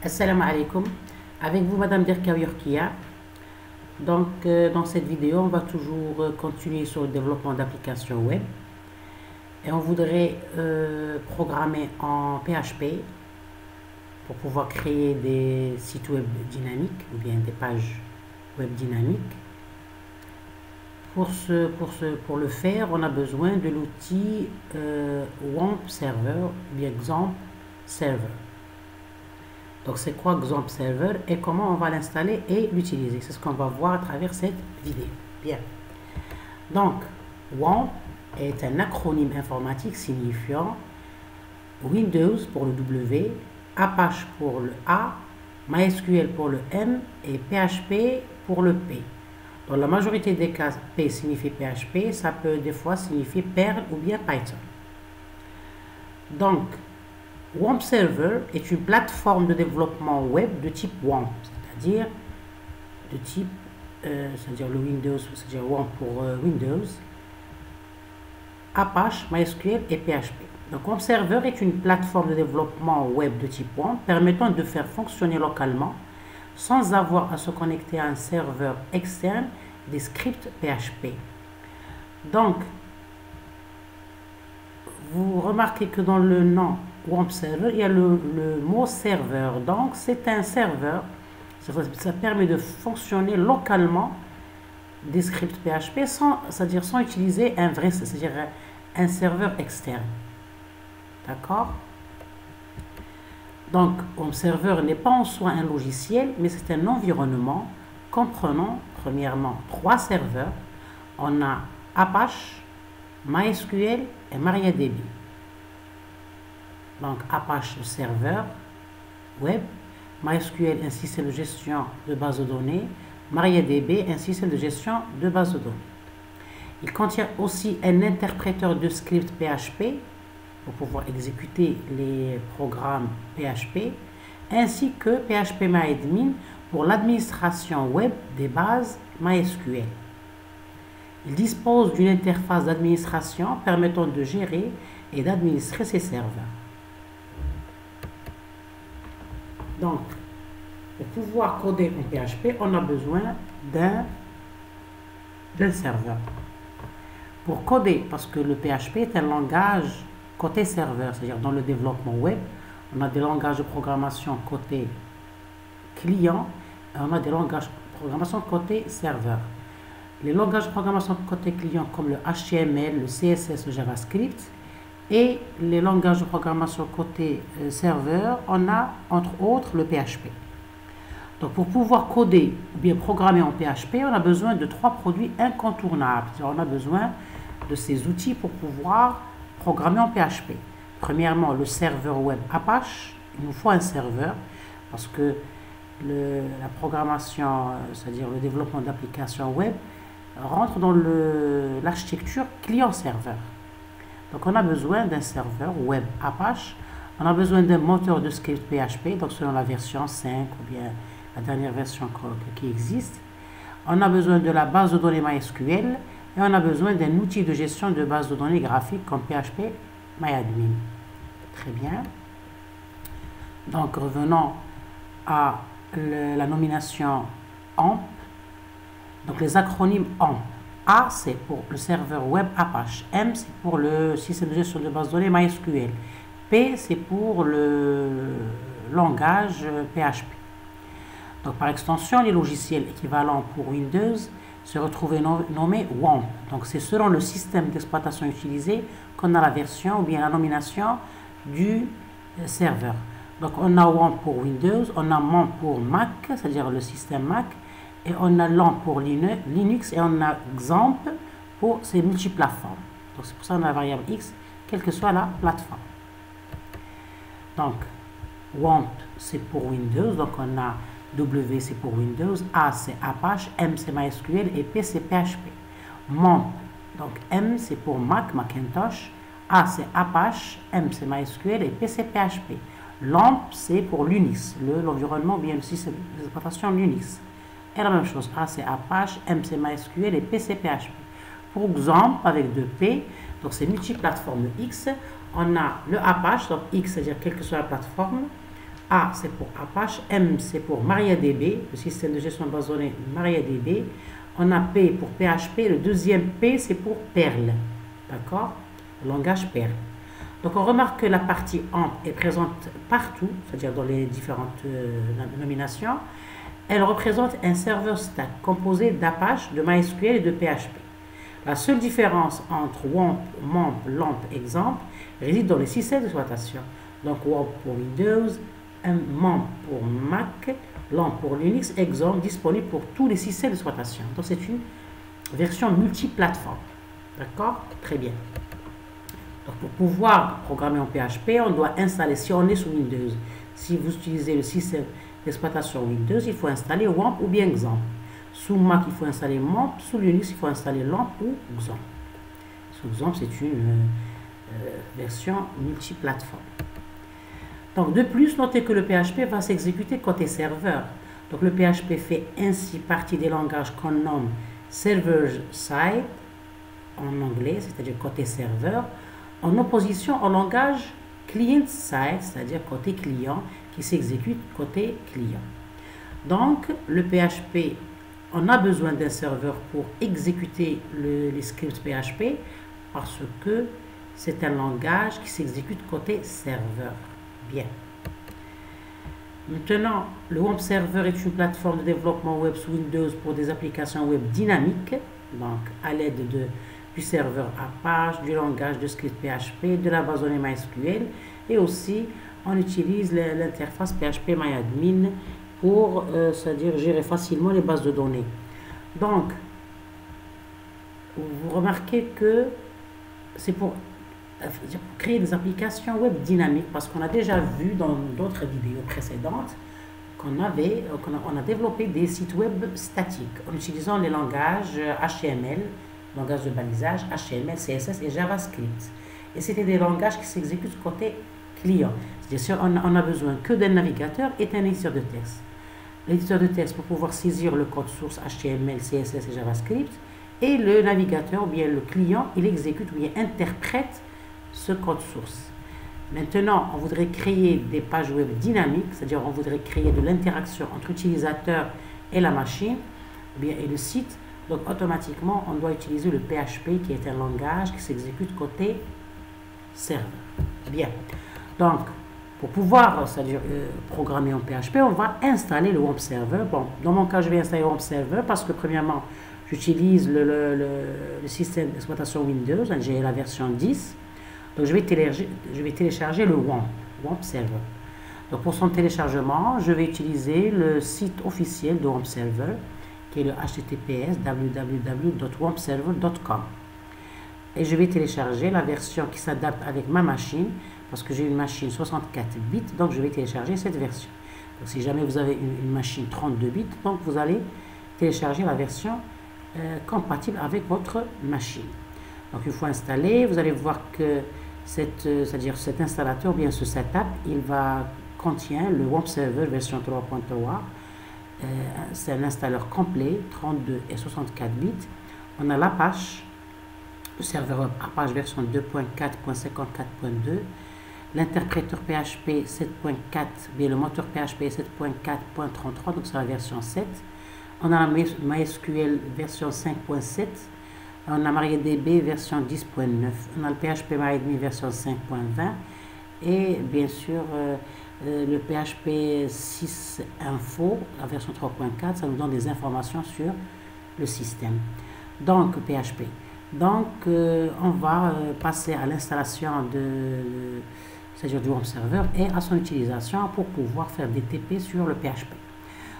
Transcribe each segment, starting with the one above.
Assalamu alaikum, avec vous Madame Derkawi Urkia. Donc dans cette vidéo on va toujours continuer sur le développement d'applications web et on voudrait programmer en PHP pour pouvoir créer des sites web dynamiques ou bien des pages web dynamiques. Pour le faire, on a besoin de l'outil WAMP Server ou bien XAMPP Server. Donc c'est quoi XAMPP Server et comment on va l'installer et l'utiliser. C'est ce qu'on va voir à travers cette vidéo. Bien. Donc WAMP est un acronyme informatique signifiant Windows pour le W, Apache pour le A, MySQL pour le M et PHP pour le P. Dans la majorité des cas, P signifie PHP, ça peut des fois signifier Perl ou bien Python. Donc, WAMP Server est une plateforme de développement web de type WAMP, c'est-à-dire de type, c'est-à-dire le Windows, c'est-à-dire WAMP pour Windows, Apache, MySQL et PHP. Donc, WAMP Server est une plateforme de développement web de type WAMP permettant de faire fonctionner localement sans avoir à se connecter à un serveur externe des scripts PHP. Donc, vous remarquez que dans le nom WAMP Server, il y a le mot serveur. Donc, c'est un serveur. Ça permet de fonctionner localement des scripts PHP c'est-à-dire sans utiliser un vrai, c'est-à-dire un serveur externe. D'accord? Donc, WAMP Server n'est pas en soi un logiciel, mais c'est un environnement comprenant, premièrement, 3 serveurs. On a Apache, MySQL et MariaDB. Donc, Apache, le serveur web, MySQL, un système de gestion de base de données, MariaDB, un système de gestion de base de données. Il contient aussi un interpréteur de script PHP pour pouvoir exécuter les programmes PHP, ainsi que PHPMyAdmin pour l'administration web des bases MySQL. Il dispose d'une interface d'administration permettant de gérer et d'administrer ces serveurs. Donc, pour pouvoir coder en PHP, on a besoin d'un serveur. Pour coder, parce que le PHP est un langage côté serveur, c'est-à-dire dans le développement web, on a des langages de programmation côté client et on a des langages de programmation côté serveur. Les langages de programmation côté client comme le HTML, le CSS, le JavaScript, et les langages de programmation côté serveur, on a entre autres le PHP. Donc pour pouvoir coder ou bien programmer en PHP, on a besoin de 3 produits incontournables. On a besoin de ces outils pour pouvoir programmer en PHP. Premièrement, le serveur web Apache. Il nous faut un serveur parce que la programmation, c'est-à-dire le développement d'applications web, rentre dans l'architecture client-serveur. Donc on a besoin d'un serveur web Apache. On a besoin d'un moteur de script PHP, donc selon la version 5 ou bien la dernière version qui existe. On a besoin de la base de données MySQL et on a besoin d'un outil de gestion de base de données graphique comme PHPMyAdmin. Très bien. Donc revenons à la nomination AMP. Donc les acronymes AMP. A c'est pour le serveur web Apache. M c'est pour le système de gestion de base de données MySQL. P c'est pour le langage PHP. Donc par extension, les logiciels équivalents pour Windows se retrouvent nommés WAMP. Donc c'est selon le système d'exploitation utilisé qu'on a la version ou bien la nomination du serveur. Donc on a WAMP pour Windows, on a MAMP pour Mac, c'est-à-dire le système Mac, et on a LAMP pour Linux et on a XAMPP pour ces multiplateformes. Donc c'est pour ça qu'on a la variable X, quelle que soit la plateforme. Donc WAMP c'est pour Windows, donc on a W c'est pour Windows, A c'est Apache, M c'est MySQL et P c'est PHP. MAMP, donc M c'est pour Mac, Macintosh, A c'est Apache, M c'est MySQL et P c'est PHP. LAMP c'est pour Linux, l'environnement bien le système d'exploitation Linux. Et la même chose, A c'est Apache, M c'est MySQL et P c'est PHP. Pour XAMPP avec 2 P, donc c'est multiplateforme X, on a le Apache, donc X c'est-à-dire quelle que soit la plateforme, A, c'est pour Apache. M, c'est pour MariaDB, le système de gestion de base de données MariaDB. On a P pour PHP. Le deuxième P, c'est pour Perl. D'accord? Le langage Perl. Donc, on remarque que la partie AMP est présente partout, c'est-à-dire dans les différentes nominations. Elle représente un serveur stack composé d'Apache, de MySQL et de PHP. La seule différence entre WAMP, MAMP, LAMP, exemple, réside dans les systèmes d'exploitation. Donc, WAMP pour Windows, MAMP pour Mac, LAMP pour Linux, exemple, disponible pour tous les systèmes d'exploitation. Donc, c'est une version multiplateforme. D'accord? Très bien. Donc, pour pouvoir programmer en PHP, on doit installer, si on est sous Windows, si vous utilisez le système d'exploitation Windows, il faut installer WAMP ou bien XAMPP. Sous Mac, il faut installer MAMP. Sous Linux, il faut installer LAMP ou XAMPP. Sous XAMPP, c'est une version multiplateforme. Donc, de plus, notez que le PHP va s'exécuter côté serveur. Donc, le PHP fait ainsi partie des langages qu'on nomme server-side en anglais, c'est-à-dire côté serveur, en opposition au langage client-side, c'est-à-dire côté client, qui s'exécute côté client. Donc, le PHP, on a besoin d'un serveur pour exécuter les scripts PHP parce que c'est un langage qui s'exécute côté serveur. Bien. Maintenant, le WAMP Server est une plateforme de développement web sous Windows pour des applications web dynamiques, donc à l'aide du serveur Apache, du langage de script PHP, de la base de données MySQL, et aussi on utilise l'interface PHP-MyAdmin pour c'est-à-dire gérer facilement les bases de données. Donc, vous remarquez que c'est pour créer des applications web dynamiques, parce qu'on a déjà vu dans d'autres vidéos précédentes qu'on a développé des sites web statiques en utilisant les langages HTML, langage de balisage, HTML, CSS et JavaScript. Et c'était des langages qui s'exécutent côté client. C'est-à-dire on a besoin que d'un navigateur et d'un éditeur de texte. L'éditeur de texte pour pouvoir saisir le code source HTML, CSS et JavaScript, et le navigateur ou bien le client, il exécute ou bien interprète ce code source. Maintenant, on voudrait créer des pages web dynamiques, c'est-à-dire on voudrait créer de l'interaction entre l'utilisateur et la machine, ou bien et le site. Donc automatiquement, on doit utiliser le PHP qui est un langage qui s'exécute côté serveur. Bien. Donc, pour pouvoir, c'est-à-dire programmer en PHP, on va installer le WAMP Server. Bon, dans mon cas, je vais installer le WAMP Server parce que premièrement, j'utilise le système d'exploitation Windows, j'ai la version 10. Donc, je vais télécharger le WAMP Server. Donc, pour son téléchargement, je vais utiliser le site officiel de WAMP Server, qui est le https www.wampserver.com. Et je vais télécharger la version qui s'adapte avec ma machine, parce que j'ai une machine 64 bits, donc je vais télécharger cette version. Donc, si jamais vous avez une machine 32 bits, donc vous allez télécharger la version compatible avec votre machine. Donc, une fois installé, vous allez voir que c'est-à-dire cet installateur, ou bien ce setup, contient le WAMP Server version 3.3. C'est un installeur complet, 32 et 64 bits. On a l'Apache, le serveur Apache version 2.4.54.2, l'interpréteur PHP 7.4, bien le moteur PHP 7.4.33, donc c'est la version 7. On a la MySQL version 5.7. On a MariaDB version 10.9. On a le PHP MariaDB version 5.20. Et bien sûr, le PHP 6 Info, la version 3.4, ça nous donne des informations sur le système. Donc, PHP. Donc, on va passer à l'installation c'est-à-dire du WAMP Server et à son utilisation pour pouvoir faire des TP sur le PHP.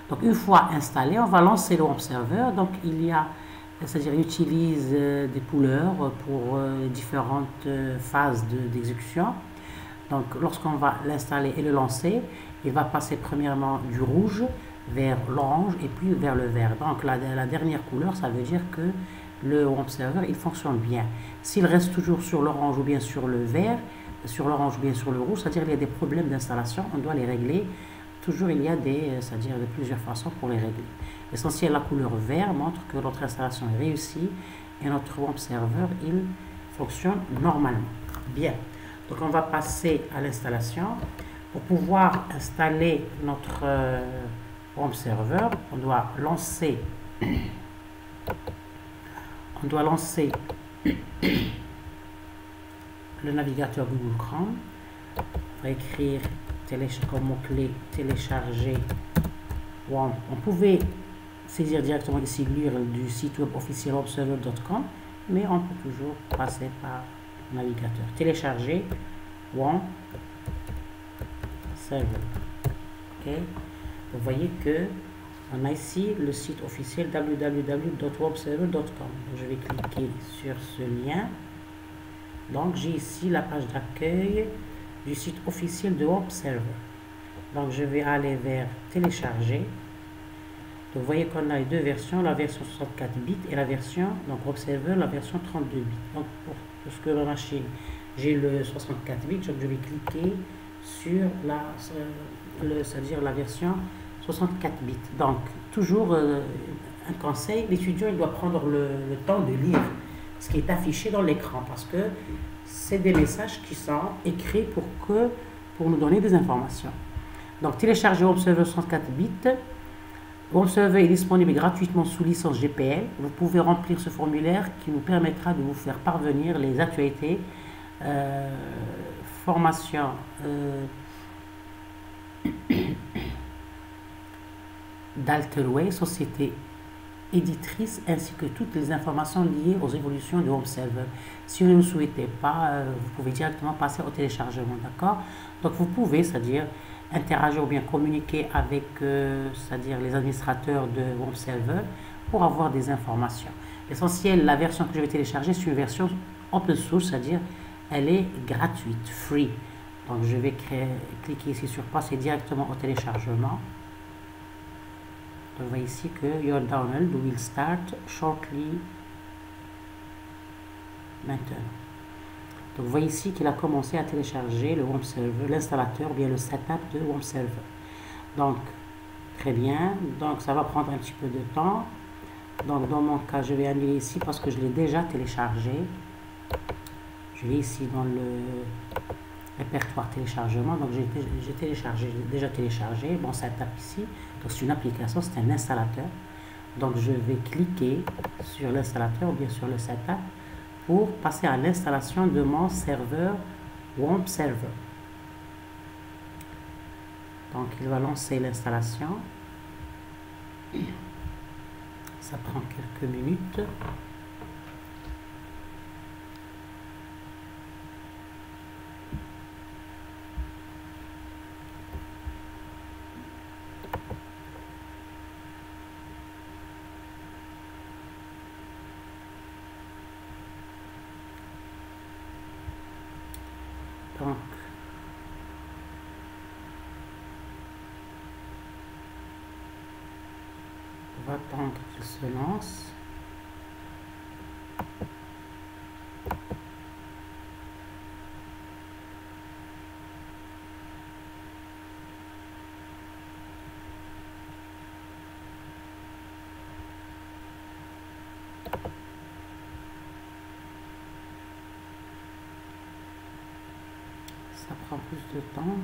Donc, une fois installé, on va lancer le WAMP Server. Donc, c'est-à-dire il utilise des couleurs pour différentes phases d'exécution. Donc, lorsqu'on va l'installer et le lancer, il va passer premièrement du rouge vers l'orange et puis vers le vert. Donc, la dernière couleur, ça veut dire que le WAMP Server, il fonctionne bien. S'il reste toujours sur l'orange ou bien sur le vert, sur l'orange ou bien sur le rouge, c'est-à-dire qu'il y a des problèmes d'installation, on doit les régler. Toujours, il y a c'est-à-dire de plusieurs façons pour les régler. L'essentiel, la couleur vert montre que notre installation est réussie et notre WAMP Server, il fonctionne normalement. Bien. Donc, on va passer à l'installation. Pour pouvoir installer notre home server, on doit lancer le navigateur Google Chrome. On va écrire comme mot-clé télécharger WAMP. On pouvait saisir directement ici l'URL du site web officiel WampServer.com, mais on peut toujours passer par le navigateur. Télécharger WAMP Server. Ok. Vous voyez que on a ici le site officiel www.wampserver.com. Je vais cliquer sur ce lien. Donc j'ai ici la page d'accueil du site officiel de WAMP Server. Donc je vais aller vers télécharger. Donc, vous voyez qu'on a les deux versions, la version 64 bits et la version, donc WAMP Server, la version 32 bits. Donc pour ce que l'on a j'ai le 64 bits, donc je vais cliquer sur c'est-à-dire la version 64 bits. Donc toujours un conseil, l'étudiant il doit prendre le temps de lire ce qui est affiché dans l'écran, parce que c'est des messages qui sont écrits pour nous donner des informations. Donc télécharger WAMP Server 64 bits. WAMP Server est disponible gratuitement sous licence GPL. Vous pouvez remplir ce formulaire qui nous permettra de vous faire parvenir les actualités, formations, d'Alterway, société éditrice, ainsi que toutes les informations liées aux évolutions de WAMP Server. Si vous ne le souhaitez pas, vous pouvez directement passer au téléchargement, d'accord? Donc vous pouvez, c'est-à-dire interagir ou bien communiquer avec c'est-à-dire les administrateurs de WAMP Server pour avoir des informations. L'essentiel, la version que je vais télécharger, c'est une version open source, c'est-à-dire elle est gratuite, free. Donc je vais cliquer ici sur passer directement au téléchargement. Donc vous voyez ici que your download will start shortly maintenant. Donc vous voyez ici qu'il a commencé à télécharger le WAMP Server, l'installateur, ou bien le setup de WAMP Server. Donc très bien, donc ça va prendre un petit peu de temps. Donc dans mon cas, je vais annuler ici parce que je l'ai déjà téléchargé. Je vais ici dans le répertoire téléchargement, donc j'ai déjà téléchargé mon setup ici. Donc c'est une application, c'est un installateur. Donc je vais cliquer sur l'installateur ou bien sur le setup pour passer à l'installation de mon serveur WAMP Server. Donc il va lancer l'installation. Ça prend quelques minutes. Donc, on va attendre qu'il se lance. Ça prend plus de temps.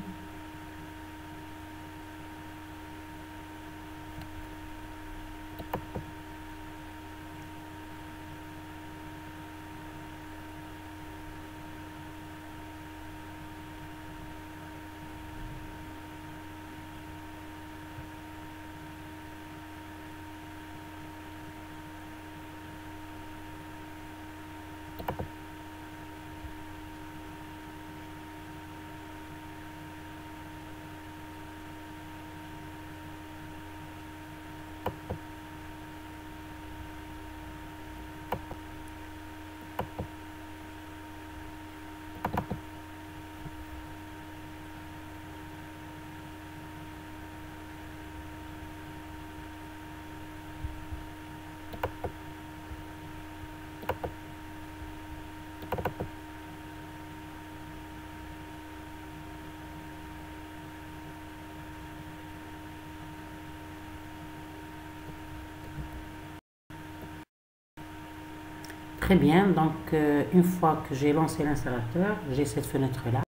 Très bien, donc une fois que j'ai lancé l'installateur, j'ai cette fenêtre-là.